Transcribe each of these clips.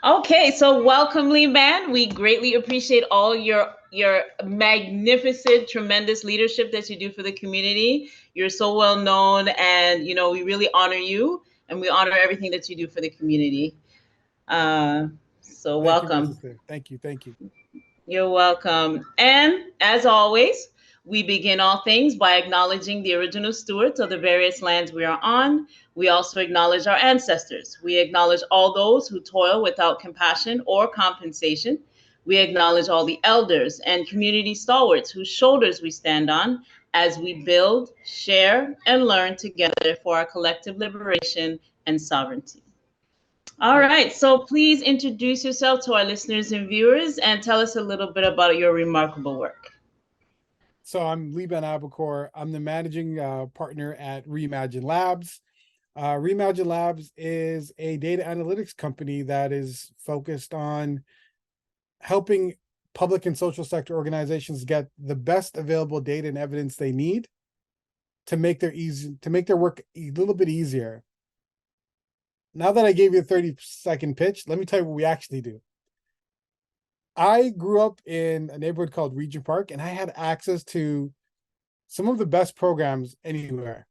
Okay, so welcome, Liban. We greatly appreciate all your magnificent, tremendous leadership that you do for the community. You're so well known, and we really honor you, and we honor everything that you do for the community. Uh, so Thank you, my welcome. sister. Thank you. Thank you. You're welcome. And as always, we begin all things by acknowledging the original stewards of the various lands we are on. We also acknowledge our ancestors. We acknowledge all those who toil without compassion or compensation. We acknowledge all the elders and community stalwarts whose shoulders we stand on as we build, share, and learn together for our collective liberation and sovereignty. All Yep. right, so please introduce yourself to our listeners and viewers and tell us a little bit about your remarkable work. So I'm Liban Abokor. I'm the managing partner at Reimagine Labs. Reimagine Labs is a data analytics company that is focused on helping public and social sector organizations get the best available data and evidence they need to make their work a little bit easier. Now that I gave you a 30-second pitch, let me tell you what we actually do. I grew up in a neighborhood called Regent Park, and I had access to some of the best programs anywhere.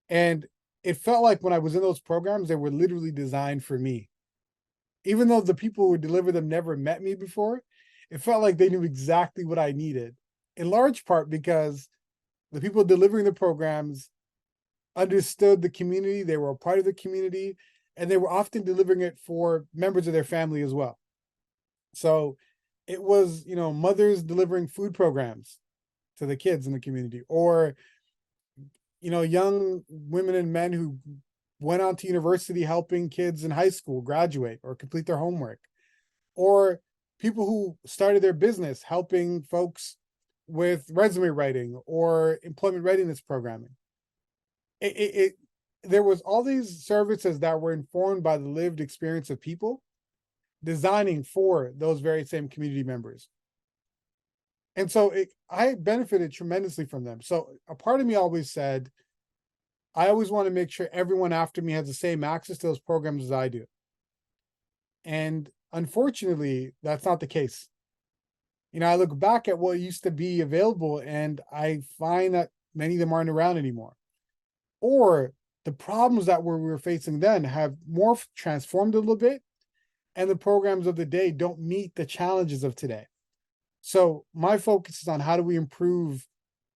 And it felt like when I was in those programs, they were literally designed for me. Even though the people who deliver them never met me before, it felt like they knew exactly what I needed, in large part because the people delivering the programs understood the community, they were a part of the community, and they were often delivering it for members of their family as well. So it was, mothers delivering food programs to the kids in the community, or, young women and men who went on to university helping kids in high school graduate or complete their homework, or people who started their business helping folks with resume writing or employment readiness programming. There was all these services that were informed by the lived experience of people designing for those very same community members. And so I benefited tremendously from them. So a part of me always said, I always want to make sure everyone after me has the same access to those programs as I do. And unfortunately, that's not the case. I look back at what used to be available and I find that many of them aren't around anymore. Or the problems that we were facing then have morphed, transformed a little bit, and the programs of the day don't meet the challenges of today. So my focus is on how do we improve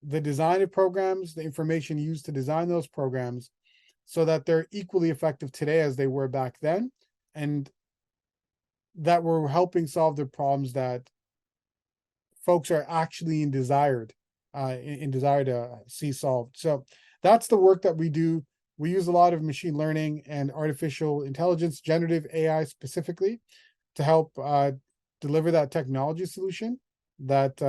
the design of programs, the information used to design those programs, so that they're equally effective today as they were back then, and that we're helping solve the problems that folks are actually in desire to see solved. So that's the work that we do. We use a lot of machine learning and artificial intelligence, generative AI specifically, to help deliver that technology solution that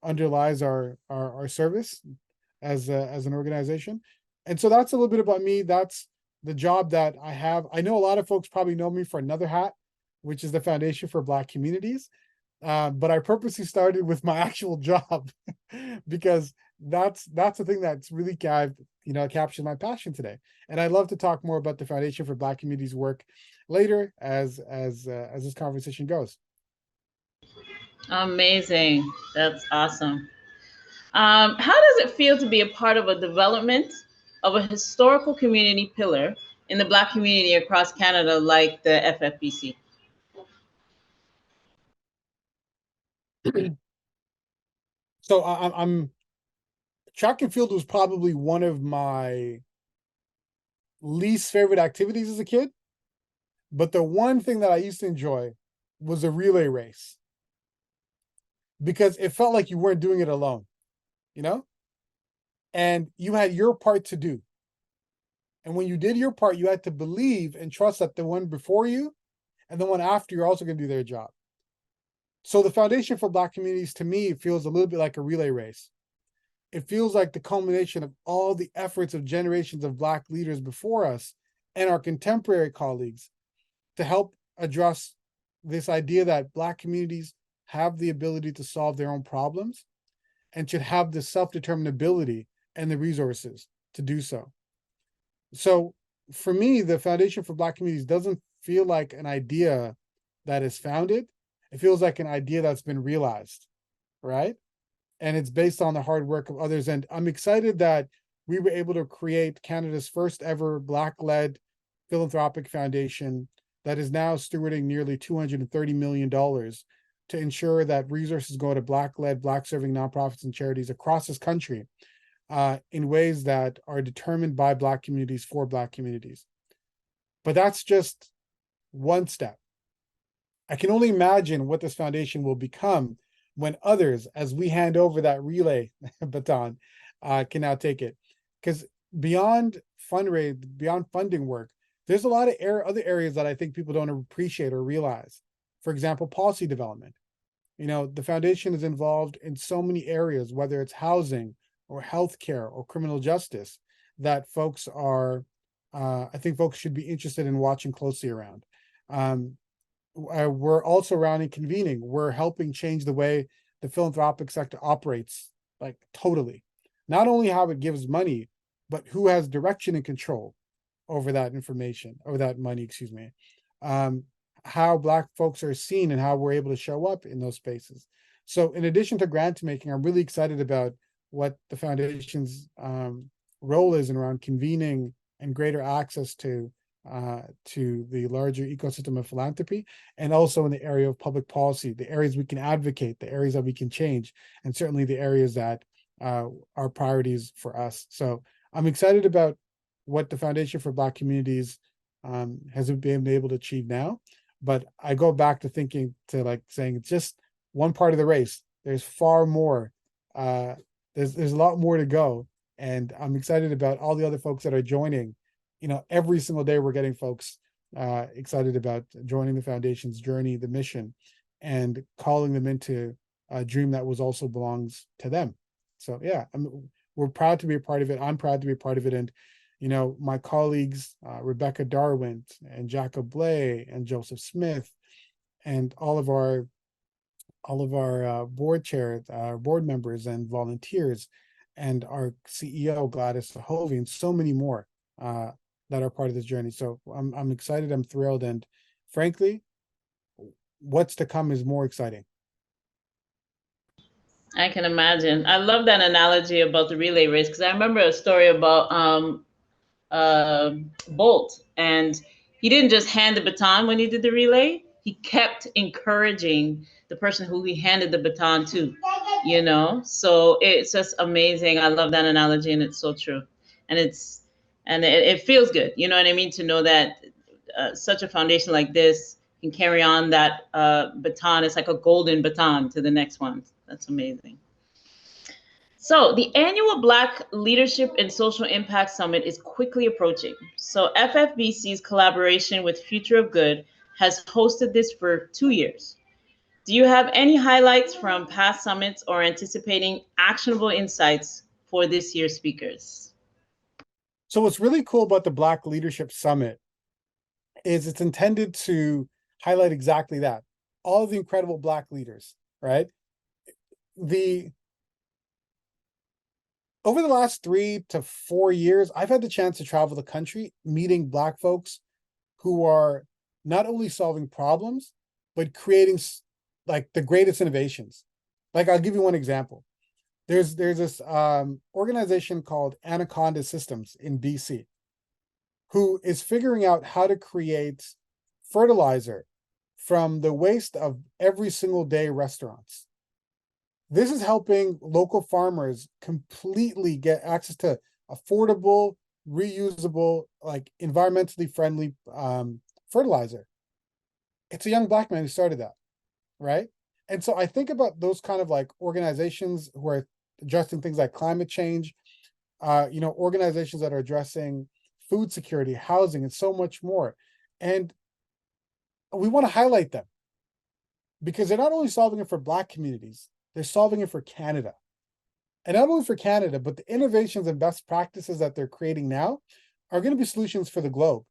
underlies our service as an organization. And so that's a little bit about me. That's the job that I have. I know a lot of folks probably know me for another hat, which is the Foundation for Black Communities. But I purposely started with my actual job because that's the thing that's really captured my passion today. And I'd love to talk more about the Foundation for Black Communities work later as this conversation goes. Amazing. That's awesome. How does it feel to be a part of a development of a historical community pillar in the Black community across Canada like the FFBC? So I'm track and field was probably one of my least favorite activities as a kid, but the one thing that I used to enjoy was a relay race, because it felt like you weren't doing it alone, and you had your part to do. And when you did your part, you had to believe and trust that the one before you and the one after you're also going to do their job. So the Foundation for Black Communities, to me, it feels a little bit like a relay race. It feels like the culmination of all the efforts of generations of Black leaders before us and our contemporary colleagues to help address this idea that Black communities have the ability to solve their own problems and should have the self-determinability and the resources to do so. So for me, the Foundation for Black Communities doesn't feel like an idea that is founded. It feels like an idea that's been realized, right? And it's based on the hard work of others. And I'm excited that we were able to create Canada's first ever Black-led philanthropic foundation that is now stewarding nearly $230 million to ensure that resources go to Black-led, Black-serving nonprofits and charities across this country in ways that are determined by Black communities for Black communities. But that's just one step. I can only imagine what this foundation will become when others, as we hand over that relay baton, can now take it. Because beyond funding work, there's a lot of other areas that I think people don't appreciate or realize. For example, policy development. You know, the foundation is involved in so many areas, whether it's housing or healthcare or criminal justice, that folks are, I think folks should be interested in watching closely around. We're also around in convening. We're helping change the way the philanthropic sector operates, like totally. Not only how it gives money, but who has direction and control over that information, over that money, excuse me. How Black folks are seen and how we're able to show up in those spaces. So in addition to grant making, I'm really excited about what the foundation's role is in around convening and greater access to the larger ecosystem of philanthropy, and also in the area of public policy, the areas we can advocate, the areas that we can change, and certainly the areas that are priorities for us. So I'm excited about what the Foundation for Black Communities has been able to achieve now. But I go back to thinking, to like saying it's just one part of the race. There's far more. There's a lot more to go. And I'm excited about all the other folks that are joining. You know, every single day we're getting folks excited about joining the foundation's journey, the mission, and calling them into a dream that was also belongs to them. So yeah, we're proud to be a part of it. I'm proud to be a part of it. And you know, my colleagues, Rebecca Darwin and Jacob Blay and Joseph Smith, and all of our board chairs, our board members and volunteers, and our CEO, Gladys Sahovi, and so many more that are part of this journey. So I'm excited, I'm thrilled, and frankly, what's to come is more exciting. I can imagine. I love that analogy about the relay race, because I remember a story about Bolt, and he didn't just hand the baton when he did the relay. He kept encouraging the person who he handed the baton to, you know. So it's just amazing. I love that analogy, and it's so true. And it feels good, you know what I mean, to know that such a foundation like this can carry on that baton. It's like a golden baton to the next one. That's amazing. So the annual Black Leadership and Social Impact Summit is quickly approaching. So FFBC's collaboration with Future of Good has hosted this for 2 years. Do you have any highlights from past summits or anticipating actionable insights for this year's speakers? So what's really cool about the Black Leadership Summit is it's intended to highlight exactly that. All of the incredible Black leaders, right? Over the last 3 to 4 years, I've had the chance to travel the country, meeting Black folks who are not only solving problems, but creating like the greatest innovations. Like I'll give you one example. There's this organization called Anaconda Systems in BC, who is figuring out how to create fertilizer from the waste of every single day restaurants. This is helping local farmers completely get access to affordable, reusable, like environmentally friendly fertilizer. It's a young Black man who started that, right? And so I think about those kind of like organizations who are addressing things like climate change, you know, organizations that are addressing food security, housing, and so much more. And we want to highlight them because they're not only solving it for Black communities, they're solving it for Canada. And not only for Canada, but the innovations and best practices that they're creating now are going to be solutions for the globe.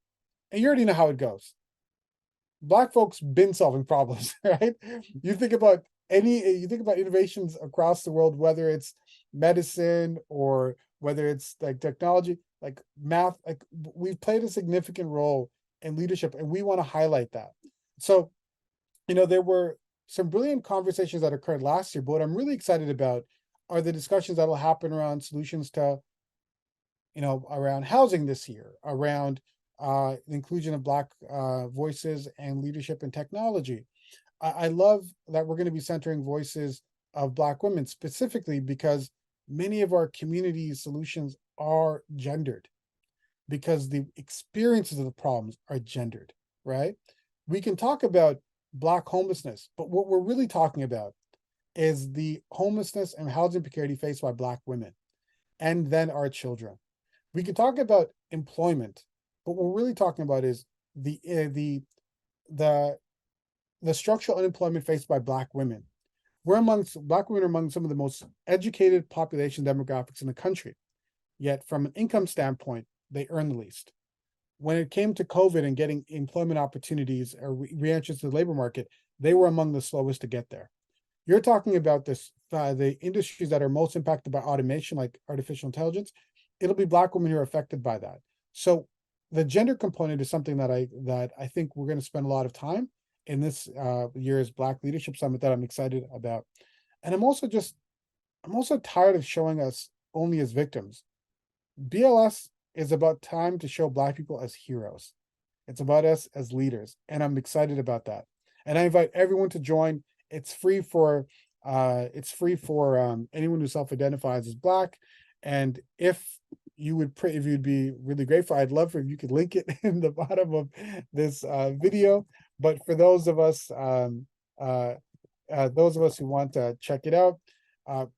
And you already know how it goes. Black folks been solving problems, right? You think about innovations across the world, whether it's medicine or whether it's like technology, like math, like we've played a significant role and leadership, and we want to highlight that. So, there were some brilliant conversations that occurred last year, but what I'm really excited about are the discussions that will happen around solutions to, around housing this year, around the inclusion of Black voices and leadership in technology. I love that we're going to be centering voices of Black women specifically because many of our community solutions are gendered, because the experiences of the problems are gendered, right? We can talk about Black homelessness, but what we're really talking about is the homelessness and housing precarity faced by Black women and then our children. We can talk about employment, but what we're really talking about is the structural unemployment faced by Black women. Black women are among some of the most educated population demographics in the country, yet from an income standpoint, they earn the least. When it came to COVID and getting employment opportunities or re-entrance to the labor market, they were among the slowest to get there. You're talking about the industries that are most impacted by automation, like artificial intelligence. It'll be Black women who are affected by that. So the gender component is something that I think we're going to spend a lot of time in this year's Black Leadership Summit that I'm excited about. And I'm also tired of showing us only as victims. BLS is about time to show Black people as heroes. It's about us as leaders, and I'm excited about that. And I invite everyone to join. It's free for anyone who self-identifies as Black. And if you'd be really grateful, I'd love if you could link it in the bottom of this video. But for those of us who want to check it out,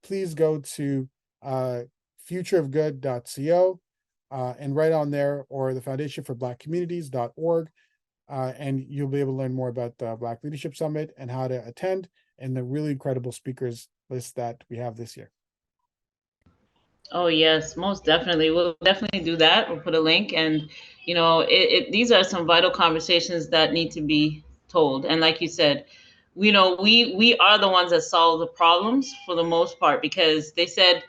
please go to futureofgood.co and right on there, or the Foundation for Black Communities.org, and you'll be able to learn more about the Black Leadership Summit and how to attend and the really incredible speakers list that we have this year. Oh yes, most definitely. We'll definitely do that. We'll put a link, and these are some vital conversations that need to be told. And like you said, we are the ones that solve the problems for the most part, because they said,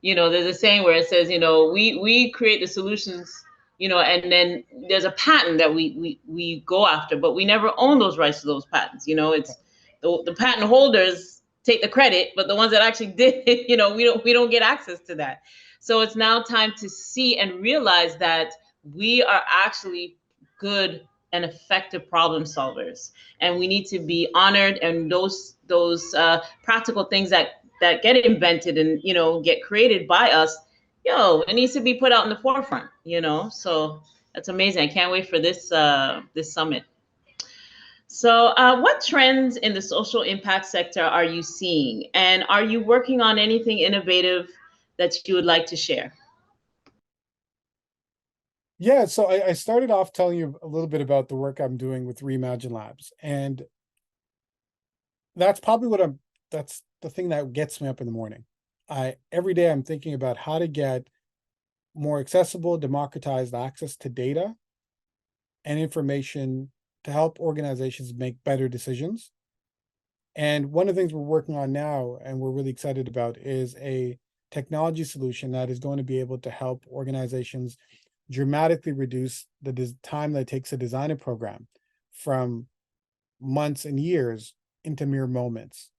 there's a saying where it says, we create the solutions, and then there's a patent that we go after, but we never own those rights to those patents. It's the patent holders take the credit, but the ones that actually did it, we don't get access to that. So it's now time to see and realize that we are actually good and effective problem solvers, and we need to be honored. And those practical things that get invented and get created by us, it needs to be put out in the forefront. So that's amazing. I can't wait for this summit. So, what trends in the social impact sector are you seeing? And are you working on anything innovative that you would like to share? Yeah, so I started off telling you a little bit about the work I'm doing with Reimagine Labs. And that's probably that's the thing that gets me up in the morning. Every day I'm thinking about how to get more accessible, democratized access to data and information to help organizations make better decisions. And one of the things we're working on now, and we're really excited about, is a technology solution that is going to be able to help organizations dramatically reduce the time that it takes to design a program from months and years into mere moments.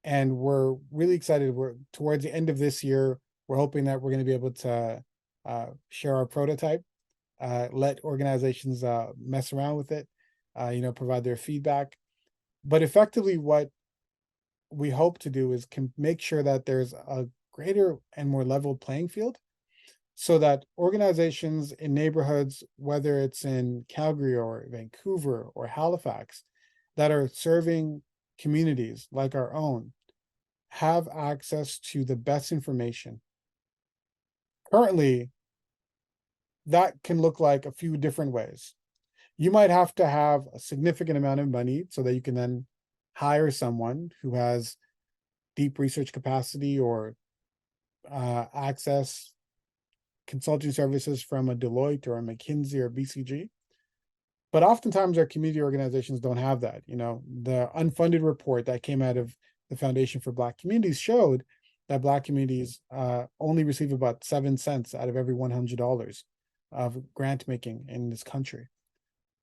And we're really excited. We're towards the end of this year. We're hoping that we're going to be able to share our prototype, let organizations mess around with it, provide their feedback. But effectively, what we hope to do is make sure that there's a greater and more level playing field, so that organizations in neighborhoods, whether it's in Calgary or Vancouver or Halifax, that are serving communities like our own, have access to the best information. Currently, that can look like a few different ways. You might have to have a significant amount of money so that you can then hire someone who has deep research capacity or access consulting services from a Deloitte or a McKinsey or BCG. But oftentimes our community organizations don't have that. The Unfunded report that came out of the Foundation for Black Communities showed that Black communities only receive about 7 cents out of every $100 of grant making in this country.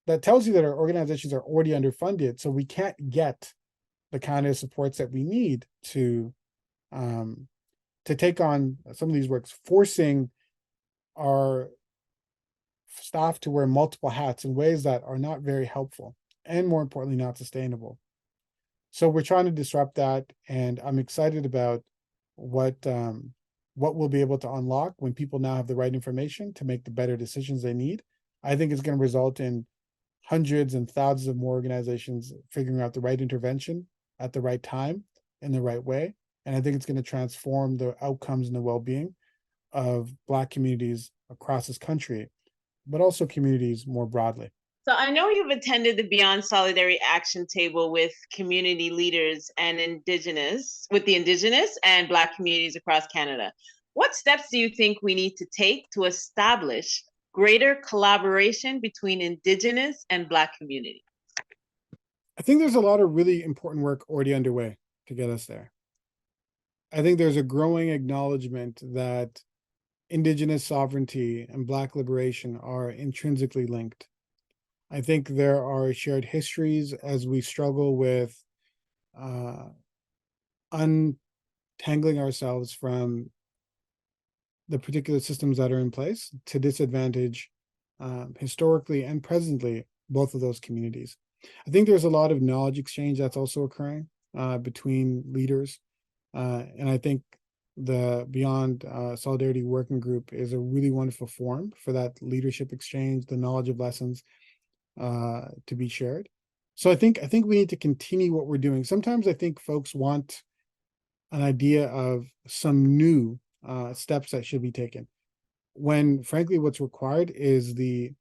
That tells you that our organizations are already underfunded, so we can't get the kind of supports that we need to take on some of these works, forcing our staff to wear multiple hats in ways that are not very helpful and, more importantly, not sustainable. So we're trying to disrupt that, and I'm excited about what we'll be able to unlock when people now have the right information to make the better decisions they need. I think it's going to result in hundreds and thousands of more organizations figuring out the right intervention at the right time in the right way. And I think it's going to transform the outcomes and the well-being of Black communities across this country, but also communities more broadly. So I know you've attended the Beyond Solidarity Action Table with community leaders and the Indigenous and Black communities across Canada. What steps do you think we need to take to establish greater collaboration between Indigenous and Black communities? I think there's a lot of really important work already underway to get us there. I think there's a growing acknowledgement that Indigenous sovereignty and Black liberation are intrinsically linked. I think there are shared histories as we struggle with untangling ourselves from the particular systems that are in place to disadvantage historically and presently both of those communities. I think there's a lot of knowledge exchange that's also occurring between leaders. And I think the Beyond Solidarity Working Group is a really wonderful forum for that leadership exchange, the knowledge of lessons to be shared. So I think we need to continue what we're doing. Sometimes I think folks want an idea of some new steps that should be taken, when frankly what's required is the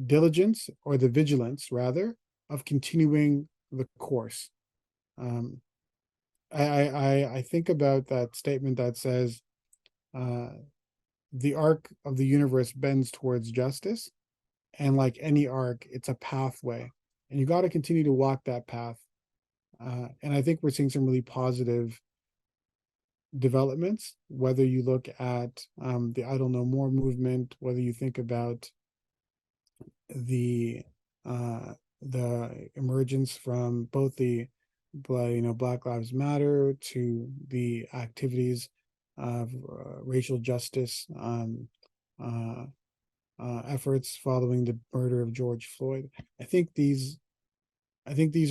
diligence, or the vigilance rather, of continuing the course. I think about that statement that says the arc of the universe bends towards justice, and like any arc, it's a pathway, and you got to continue to walk that path. And I think we're seeing some really positive developments, whether you look at the Idle No More movement, whether you think about the emergence from both the Black Lives Matter to the activities of racial justice efforts following the murder of George Floyd. I think these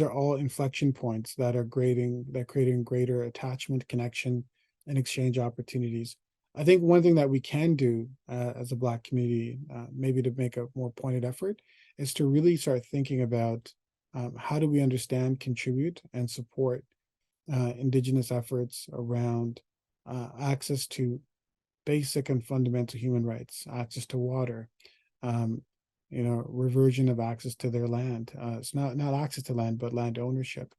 are all inflection points that are creating greater attachment, connection, and exchange opportunities. I think one thing that we can do as a Black community, maybe to make a more pointed effort, is to really start thinking about how do we understand, contribute, and support Indigenous efforts around access to basic and fundamental human rights, access to water, reversion of access to their land. It's not access to land, but land ownership.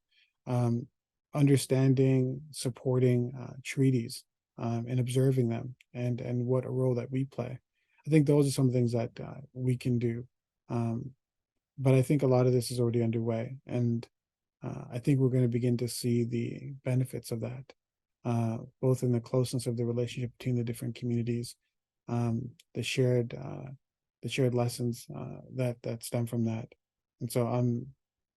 Understanding, supporting treaties, and observing them, and what a role that we play. I think those are some things that we can do. But I think a lot of this is already underway, and I think we're going to begin to see the benefits of that, both in the closeness of the relationship between the different communities, the shared lessons that stem from that. And so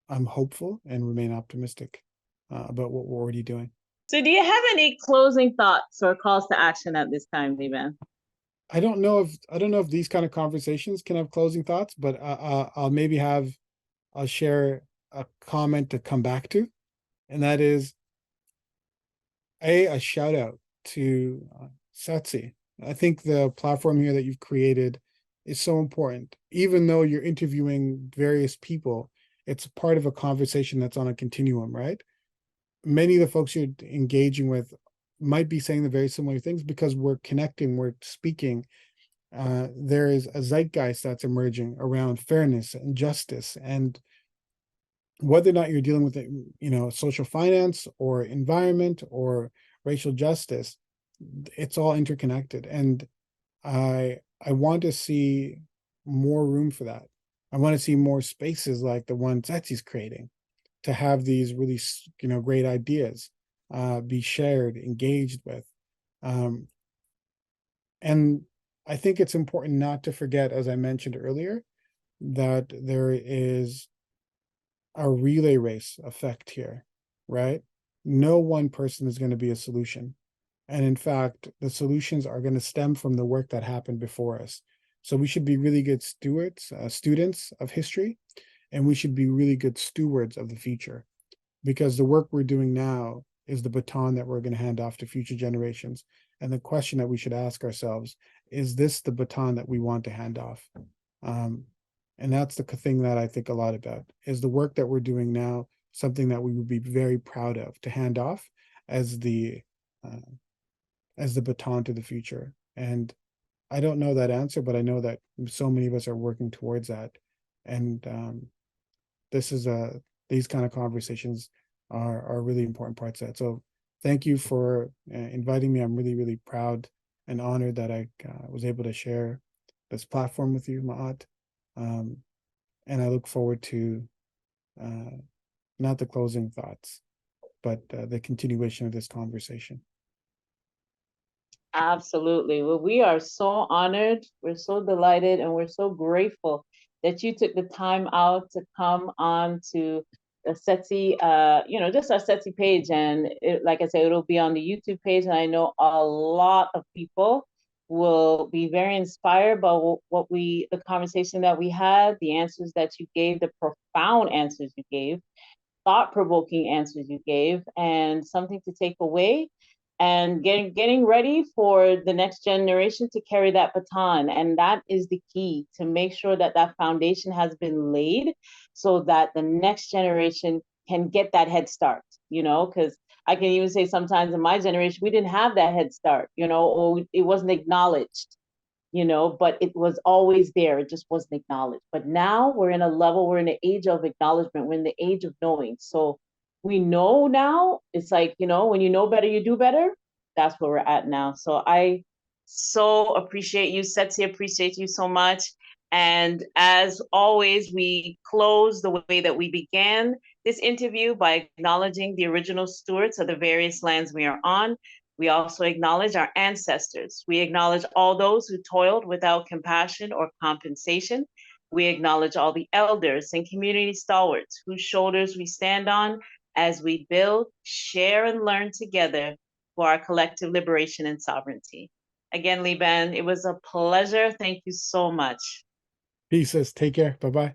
I'm hopeful and remain optimistic about what we're already doing. So do you have any closing thoughts or calls to action at this time, Liban? I don't know if these kind of conversations can have closing thoughts, but I'll share a comment to come back to, and that is a shout out to Setsi. I think the platform here that you've created is so important. Even though you're interviewing various people, it's part of a conversation that's on a continuum, right? Many of the folks you're engaging with might be saying the very similar things because we're connecting, we're speaking. There is a zeitgeist that's emerging around fairness and justice, and whether or not you're dealing with social finance or environment or racial justice, it's all interconnected. And I want to see more room for that. I want to see more spaces like the one Setsi's creating to have these really great ideas be shared, engaged with. And I think it's important not to forget, as I mentioned earlier, that there is a relay race effect here, right? No one person is going to be a solution. And in fact, the solutions are going to stem from the work that happened before us. So we should be really good students of history, and we should be really good stewards of the future, because the work we're doing now is the baton that we're going to hand off to future generations. And the question that we should ask ourselves, is this the baton that we want to hand off? And that's the thing that I think a lot about. Is the work that we're doing now something that we would be very proud of to hand off as the baton to the future? And I don't know that answer, but I know that so many of us are working towards that. And this is these kind of conversations are really important parts of that. So thank you for inviting me. I'm really, really proud and honored that I was able to share this platform with you, Ma'at. And I look forward to not the closing thoughts, but the continuation of this conversation. Absolutely. Well, we are so honored, we're so delighted, and we're so grateful that you took the time out to come on to the Setsi, just our Setsi page. And like I said, it'll be on the YouTube page. And I know a lot of people will be very inspired by the conversation that we had, the answers that you gave, the profound answers you gave, thought-provoking answers you gave, and something to take away, and getting ready for the next generation to carry that baton. And that is the key, to make sure that that foundation has been laid so that the next generation can get that head start, because I can even say sometimes in my generation, we didn't have that head start, or it wasn't acknowledged, but it was always there. It just wasn't acknowledged. But now we're in an age of acknowledgement. We're in the age of knowing. So we know now. It's like, when you know better, you do better. That's where we're at now. So I so appreciate you, Setsi, appreciate you so much. And as always, we close the way that we began this interview by acknowledging the original stewards of the various lands we are on. We also acknowledge our ancestors. We acknowledge all those who toiled without compassion or compensation. We acknowledge all the elders and community stalwarts whose shoulders we stand on as we build, share, and learn together for our collective liberation and sovereignty. Again, Liban, it was a pleasure. Thank you so much. Peace. Take care. Bye-bye.